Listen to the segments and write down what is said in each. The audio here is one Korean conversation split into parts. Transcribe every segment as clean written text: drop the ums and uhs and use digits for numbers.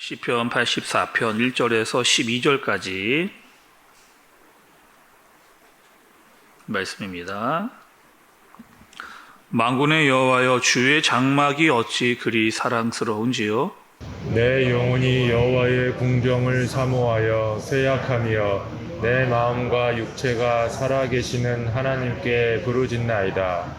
시편 84편 1절에서 12절까지 말씀입니다. 만군의 여호와여, 주의 장막이 어찌 그리 사랑스러운지요. 내 영혼이 여호와의 궁정을 사모하여 쇠약하며 내 마음과 육체가 살아계시는 하나님께 부르짖나이다.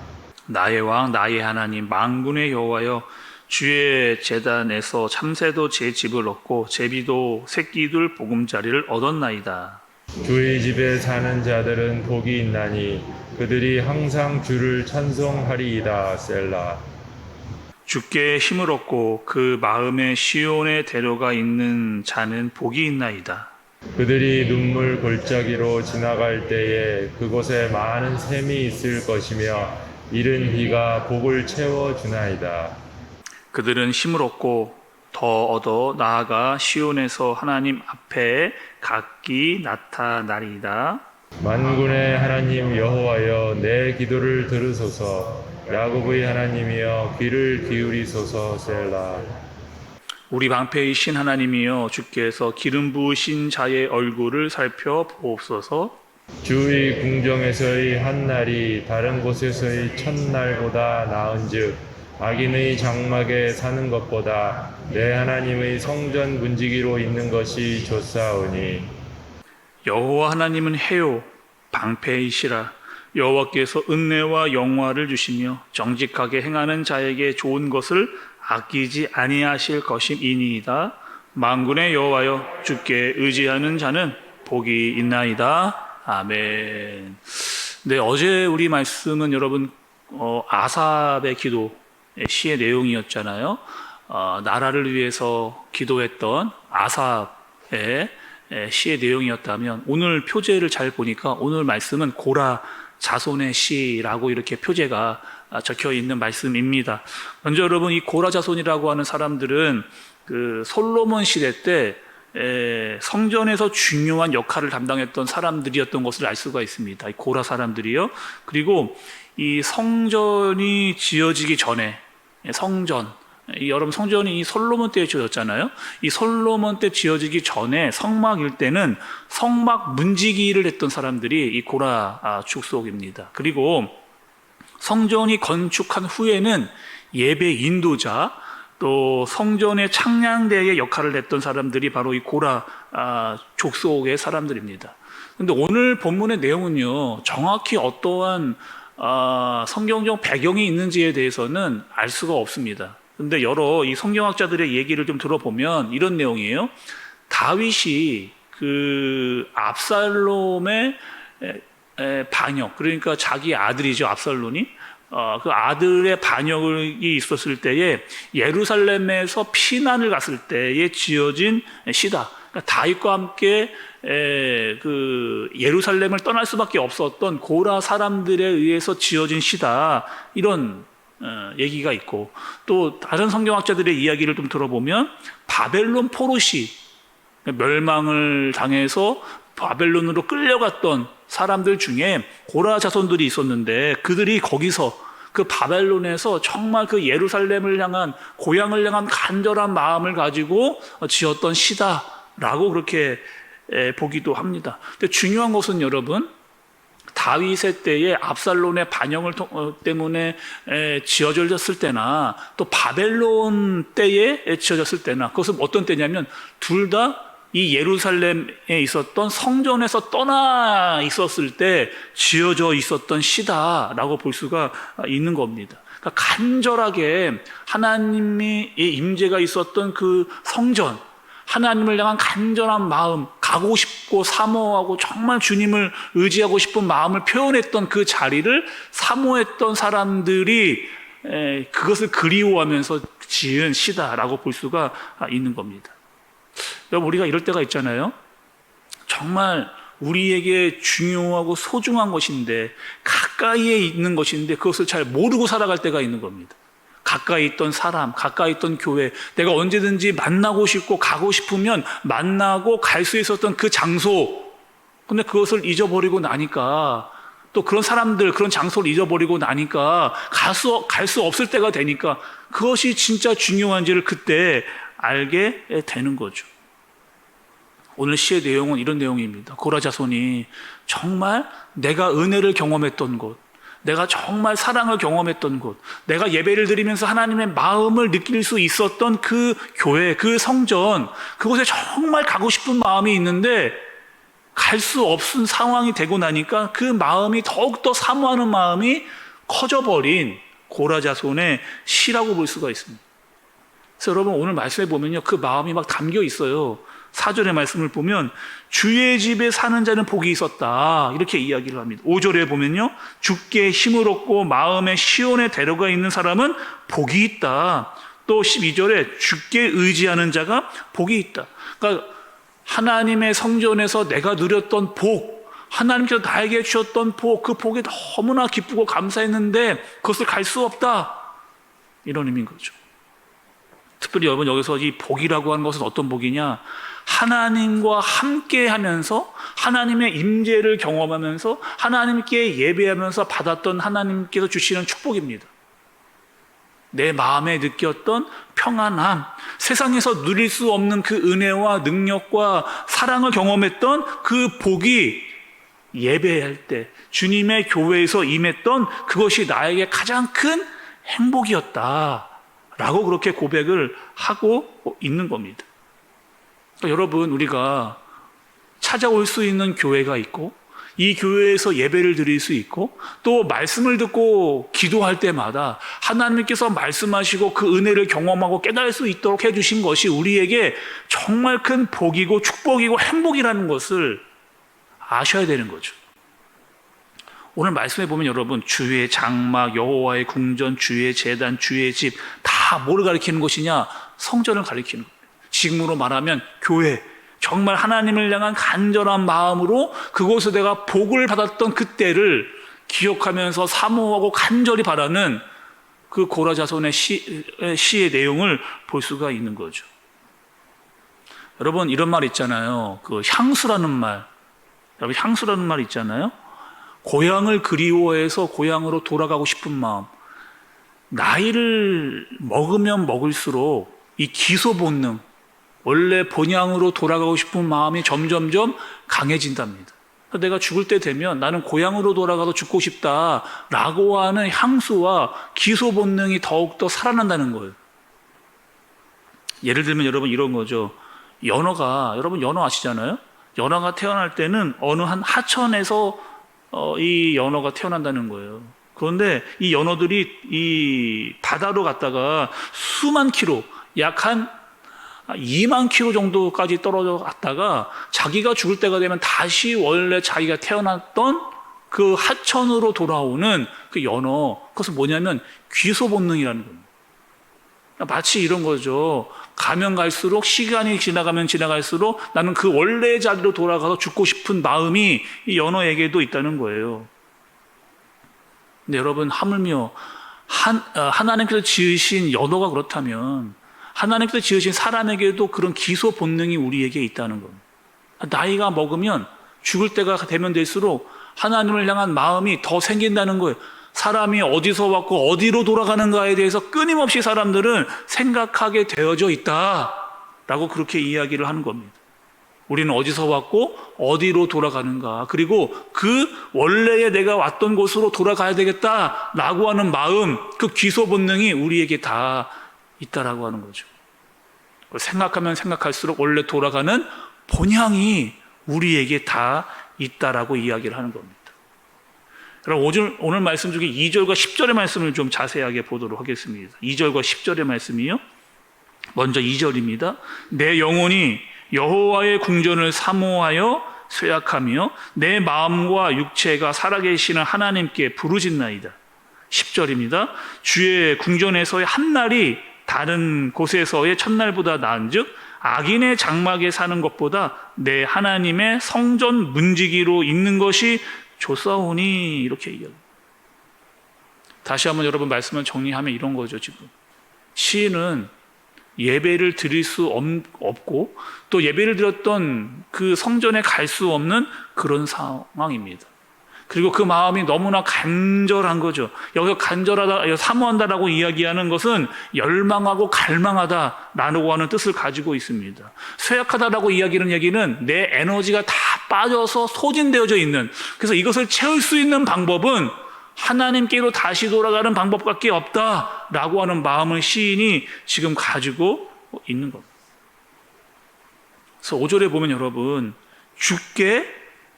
나의 왕 나의 하나님 만군의 여호와여, 주의 제단에서 참새도 제 집을 얻고 제비도 새끼들 보금자리를 얻었나이다. 주의 집에 사는 자들은 복이 있나니 그들이 항상 주를 찬송하리이다. 셀라. 주께 힘을 얻고 그 마음에 시온에 데려가 있는 자는 복이 있나이다. 그들이 눈물 골짜기로 지나갈 때에 그곳에 많은 샘이 있을 것이며 이른 비가 복을 채워주나이다. 그들은 힘을 얻고 더 얻어 나아가 시온에서 하나님 앞에 각기 나타나리이다. 만군의 하나님 여호와여, 내 기도를 들으소서. 야곱의 하나님이여, 귀를 기울이소서. 셀라. 우리 방패이신 하나님이여, 주께서 기름 부으신 자의 얼굴을 살펴보옵소서. 주의 궁정에서의 한 날이 다른 곳에서의 첫날보다 나은즉 악인의 장막에 사는 것보다 내 하나님의 성전 문지기로 있는 것이 좋사오니. 여호와 하나님은 해요 방패이시라. 여호와께서 은혜와 영화를 주시며 정직하게 행하는 자에게 좋은 것을 아끼지 아니하실 것임이니이다. 만군의 여호와여, 주께 의지하는 자는 복이 있나이다. 아멘. 네, 어제 우리 말씀은 여러분 아삽의 기도 시의 내용이었잖아요. 나라를 위해서 기도했던 아삽의 시의 내용이었다면, 오늘 표제를 잘 보니까 오늘 말씀은 고라 자손의 시라고 이렇게 표제가 적혀 있는 말씀입니다. 먼저 여러분, 이 고라 자손이라고 하는 사람들은 그 솔로몬 시대 때 성전에서 중요한 역할을 담당했던 사람들이었던 것을 알 수가 있습니다. 이 고라 사람들이요. 그리고 이 성전이 지어지기 전에 여러분, 성전이 이 솔로몬 때에 지어졌잖아요. 이 솔로몬 때 지어지기 전에 성막일 때는 성막 문지기를 했던 사람들이 이 고라 축속입니다. 그리고 성전이 건축한 후에는 예배 인도자, 또 성전의 창량대의 역할을 했던 사람들이 바로 이 고라 족속의 사람들입니다. 그런데 오늘 본문의 내용은요, 정확히 어떠한 성경적 배경이 있는지에 대해서는 알 수가 없습니다. 그런데 여러 이 성경학자들의 얘기를 좀 들어보면 이런 내용이에요. 다윗이 그 압살롬의 반역, 그러니까 자기 아들이죠, 압살롬이. 그 아들의 반역이 있었을 때에 예루살렘에서 피난을 갔을 때에 지어진 시다. 그러니까 다윗과 함께 그 예루살렘을 떠날 수밖에 없었던 고라 사람들에 의해서 지어진 시다, 이런 얘기가 있고, 또 다른 성경학자들의 이야기를 좀 들어보면 바벨론 포로시, 멸망을 당해서 바벨론으로 끌려갔던 사람들 중에 고라 자손들이 있었는데, 그들이 거기서 그 바벨론에서 정말 그 예루살렘을 향한, 고향을 향한 간절한 마음을 가지고 지었던 시다라고 그렇게 보기도 합니다. 근데 중요한 것은 여러분, 다윗의 때에 압살롬의 반역을 때문에 지어졌을 때나 또 바벨론 때에 지어졌을 때나, 그것은 어떤 때냐면 둘 다 이 예루살렘에 있었던 성전에서 떠나 있었을 때 지어져 있었던 시다라고 볼 수가 있는 겁니다. 그러니까 간절하게 하나님의 임재가 있었던 그 성전, 하나님을 향한 간절한 마음, 가고 싶고 사모하고 정말 주님을 의지하고 싶은 마음을 표현했던 그 자리를 사모했던 사람들이 그것을 그리워하면서 지은 시다라고 볼 수가 있는 겁니다. 여러분, 우리가 이럴 때가 있잖아요. 정말 우리에게 중요하고 소중한 것인데, 가까이에 있는 것인데 그것을 잘 모르고 살아갈 때가 있는 겁니다. 가까이 있던 사람, 가까이 있던 교회, 내가 언제든지 만나고 싶고 가고 싶으면 만나고 갈 수 있었던 그 장소, 근데 그것을 잊어버리고 나니까, 또 그런 사람들, 그런 장소를 잊어버리고 나니까 갈 수 없을 때가 되니까 그것이 진짜 중요한지를 그때 알게 되는 거죠. 오늘 시의 내용은 이런 내용입니다. 고라 자손이 정말 내가 은혜를 경험했던 곳, 내가 정말 사랑을 경험했던 곳, 내가 예배를 드리면서 하나님의 마음을 느낄 수 있었던 그 교회, 그 성전, 그곳에 정말 가고 싶은 마음이 있는데 갈 수 없은 상황이 되고 나니까 그 마음이 더욱더 사모하는 마음이 커져버린 고라 자손의 시라고 볼 수가 있습니다. 그래서 여러분 오늘 말씀해 보면요, 그 마음이 막 담겨 있어요. 4절의 말씀을 보면 주의 집에 사는 자는 복이 있었다 이렇게 이야기를 합니다. 5절에 보면요, 주께 힘을 얻고 마음의 시온에 데려가 있는 사람은 복이 있다. 또 12절에 주께 의지하는 자가 복이 있다. 그러니까 하나님의 성전에서 내가 누렸던 복, 하나님께서 나에게 주셨던 복, 그 복이 너무나 기쁘고 감사했는데 그것을 갈 수 없다, 이런 의미인 거죠. 특별히 여러분 여기서 이 복이라고 하는 것은 어떤 복이냐, 하나님과 함께 하면서 하나님의 임재를 경험하면서 하나님께 예배하면서 받았던 하나님께서 주시는 축복입니다. 내 마음에 느꼈던 평안함, 세상에서 누릴 수 없는 그 은혜와 능력과 사랑을 경험했던 그 복이 예배할 때 주님의 교회에서 임했던 그것이 나에게 가장 큰 행복이었다라고 그렇게 고백을 하고 있는 겁니다. 그러니까 여러분, 우리가 찾아올 수 있는 교회가 있고 이 교회에서 예배를 드릴 수 있고 또 말씀을 듣고 기도할 때마다 하나님께서 말씀하시고 그 은혜를 경험하고 깨달을 수 있도록 해주신 것이 우리에게 정말 큰 복이고 축복이고 행복이라는 것을 아셔야 되는 거죠. 오늘 말씀해 보면 여러분, 주의 장막, 여호와의 궁전, 주의 제단, 주의 집, 다 뭐를 가리키는 것이냐? 성전을 가리키는 겁니다. 지금으로 말하면 교회, 정말 하나님을 향한 간절한 마음으로 그곳에서 내가 복을 받았던 그때를 기억하면서 사모하고 간절히 바라는 그 고라 자손의 시의 내용을 볼 수가 있는 거죠. 여러분, 이런 말 있잖아요. 그 향수라는 말, 여러분 향수라는 말 있잖아요. 고향을 그리워해서 고향으로 돌아가고 싶은 마음. 나이를 먹으면 먹을수록 이 기소 본능, 원래 본향으로 돌아가고 싶은 마음이 점점점 강해진답니다. 내가 죽을 때 되면 나는 고향으로 돌아가서 죽고 싶다라고 하는 향수와 기소 본능이 더욱더 살아난다는 거예요. 예를 들면 여러분 이런 거죠. 여러분 연어 아시잖아요? 연어가 태어날 때는 어느 한 하천에서 이 연어가 태어난다는 거예요. 그런데 이 연어들이 이 바다로 갔다가 수만 킬로, 약 한 2만 킬로 정도까지 떨어져 갔다가 자기가 죽을 때가 되면 다시 원래 자기가 태어났던 그 하천으로 돌아오는 그 연어, 그것은 뭐냐면 귀소 본능이라는 겁니다. 마치 이런 거죠. 가면 갈수록, 시간이 지나가면 지나갈수록 나는 그 원래의 자리로 돌아가서 죽고 싶은 마음이 이 연어에게도 있다는 거예요. 근데 여러분, 하물며 하나님께서 지으신 연어가 그렇다면 하나님께서 지으신 사람에게도 그런 기소 본능이 우리에게 있다는 겁니다. 나이가 먹으면 죽을 때가 되면 될수록 하나님을 향한 마음이 더 생긴다는 거예요. 사람이 어디서 왔고 어디로 돌아가는가에 대해서 끊임없이 사람들은 생각하게 되어져 있다라고 그렇게 이야기를 하는 겁니다. 우리는 어디서 왔고 어디로 돌아가는가, 그리고 그 원래의 내가 왔던 곳으로 돌아가야 되겠다라고 하는 마음, 그 기소 본능이 우리에게 다 있다라고 하는 거죠. 생각하면 생각할수록 원래 돌아가는 본향이 우리에게 다 있다라고 이야기를 하는 겁니다. 그럼 오늘 말씀 중에 2절과 10절의 말씀을 좀 자세하게 보도록 하겠습니다. 2절과 10절의 말씀이요. 먼저 2절입니다. 내 영혼이 여호와의 궁전을 사모하여 쇠약하며 내 마음과 육체가 살아계시는 하나님께 부르짖나이다. 10절입니다. 주의 궁전에서의 한날이 다른 곳에서의 첫날보다 나은즉 악인의 장막에 사는 것보다 내 하나님의 성전 문지기로 있는 것이 좋사오니, 이렇게 얘기합니다. 다시 한번 여러분 말씀을 정리하면 이런 거죠. 지금 시인은 예배를 드릴 수 없고 또 예배를 드렸던 그 성전에 갈 수 없는 그런 상황입니다. 그리고 그 마음이 너무나 간절한 거죠. 여기서 간절하다, 사모한다라고 이야기하는 것은 열망하고 갈망하다라고 하는 뜻을 가지고 있습니다. 쇠약하다라고 이야기하는 얘기는 내 에너지가 다 빠져서 소진되어져 있는, 그래서 이것을 채울 수 있는 방법은 하나님께로 다시 돌아가는 방법밖에 없다라고 하는 마음을 시인이 지금 가지고 있는 겁니다. 그래서 5절에 보면 여러분, 주께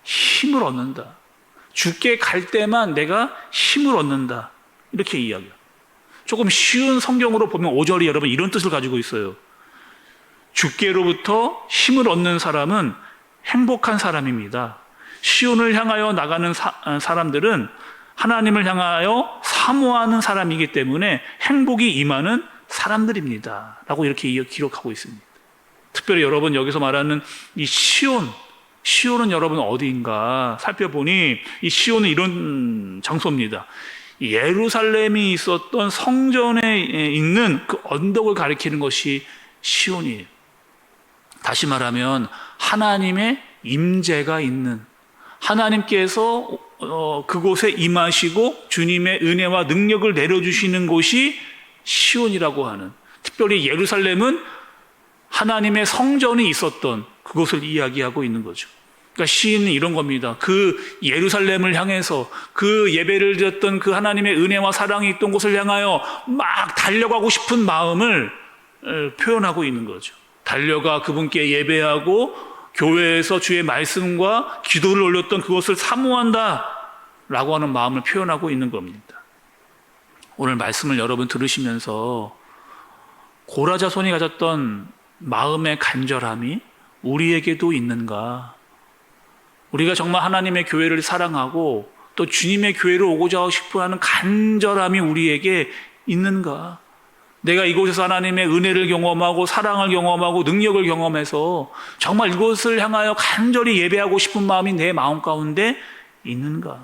힘을 얻는다. 주께 갈 때만 내가 힘을 얻는다. 이렇게 이야기해요. 조금 쉬운 성경으로 보면 5절이 여러분 이런 뜻을 가지고 있어요. 주께로부터 힘을 얻는 사람은 행복한 사람입니다. 시온을 향하여 나가는 사람들은 하나님을 향하여 사모하는 사람이기 때문에 행복이 임하는 사람들입니다. 라고 이렇게 기록하고 있습니다. 특별히 여러분 여기서 말하는 이 시온은 여러분 어디인가 살펴보니 이 시온은 이런 장소입니다. 예루살렘이 있었던 성전에 있는 그 언덕을 가리키는 것이 시온이에요. 다시 말하면 하나님의 임재가 있는, 하나님께서 그곳에 임하시고 주님의 은혜와 능력을 내려주시는 곳이 시온이라고 하는, 특별히 예루살렘은 하나님의 성전이 있었던 그곳을 이야기하고 있는 거죠. 그러니까 시인은 이런 겁니다. 그 예루살렘을 향해서 그 예배를 드렸던 그 하나님의 은혜와 사랑이 있던 곳을 향하여 막 달려가고 싶은 마음을 표현하고 있는 거죠. 달려가 그분께 예배하고 교회에서 주의 말씀과 기도를 올렸던 그것을 사모한다 라고 하는 마음을 표현하고 있는 겁니다. 오늘 말씀을 여러분 들으시면서 고라자손이 가졌던 마음의 간절함이 우리에게도 있는가? 우리가 정말 하나님의 교회를 사랑하고 또 주님의 교회로 오고자 싶어하는 간절함이 우리에게 있는가? 내가 이곳에서 하나님의 은혜를 경험하고 사랑을 경험하고 능력을 경험해서 정말 이곳을 향하여 간절히 예배하고 싶은 마음이 내 마음 가운데 있는가?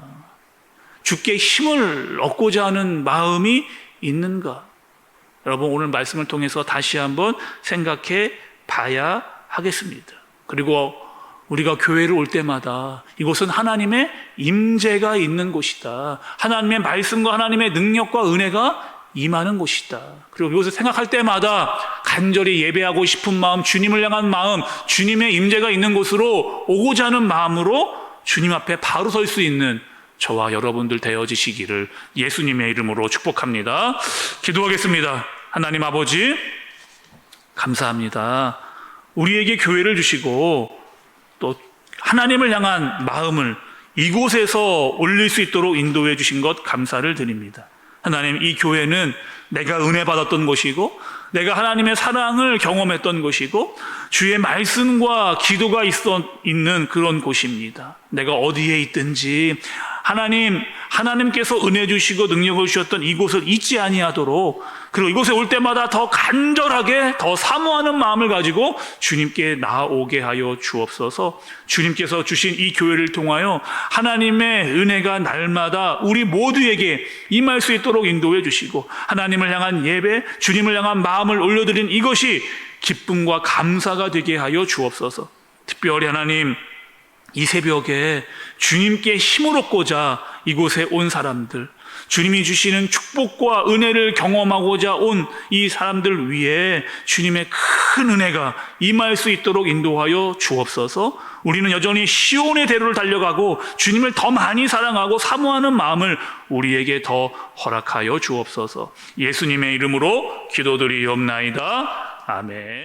주께 힘을 얻고자 하는 마음이 있는가? 여러분 오늘 말씀을 통해서 다시 한번 생각해 봐야 하겠습니다. 그리고 우리가 교회를 올 때마다 이곳은 하나님의 임재가 있는 곳이다. 하나님의 말씀과 하나님의 능력과 은혜가 임하는 곳이다. 그리고 이것을 생각할 때마다 간절히 예배하고 싶은 마음, 주님을 향한 마음, 주님의 임재가 있는 곳으로 오고자 하는 마음으로 주님 앞에 바로 설 수 있는 저와 여러분들 되어지시기를 예수님의 이름으로 축복합니다. 기도하겠습니다. 하나님 아버지, 감사합니다. 우리에게 교회를 주시고 또 하나님을 향한 마음을 이곳에서 올릴 수 있도록 인도해 주신 것 감사를 드립니다. 하나님, 이 교회는 내가 은혜 받았던 곳이고 내가 하나님의 사랑을 경험했던 곳이고 주의 말씀과 기도가 있는 그런 곳입니다. 내가 어디에 있든지 하나님께서 은혜 주시고 능력을 주셨던 이곳을 잊지 아니하도록, 그리고 이곳에 올 때마다 더 간절하게 더 사모하는 마음을 가지고 주님께 나아오게 하여 주옵소서. 주님께서 주신 이 교회를 통하여 하나님의 은혜가 날마다 우리 모두에게 임할 수 있도록 인도해 주시고 하나님을 향한 예배, 주님을 향한 마음을 올려드린 이것이 기쁨과 감사가 되게 하여 주옵소서. 특별히 하나님, 이 새벽에 주님께 힘을 얻고자 이곳에 온 사람들, 주님이 주시는 축복과 은혜를 경험하고자 온 이 사람들 위에 주님의 큰 은혜가 임할 수 있도록 인도하여 주옵소서. 우리는 여전히 시온의 대로를 달려가고 주님을 더 많이 사랑하고 사모하는 마음을 우리에게 더 허락하여 주옵소서. 예수님의 이름으로 기도드리옵나이다. 아멘.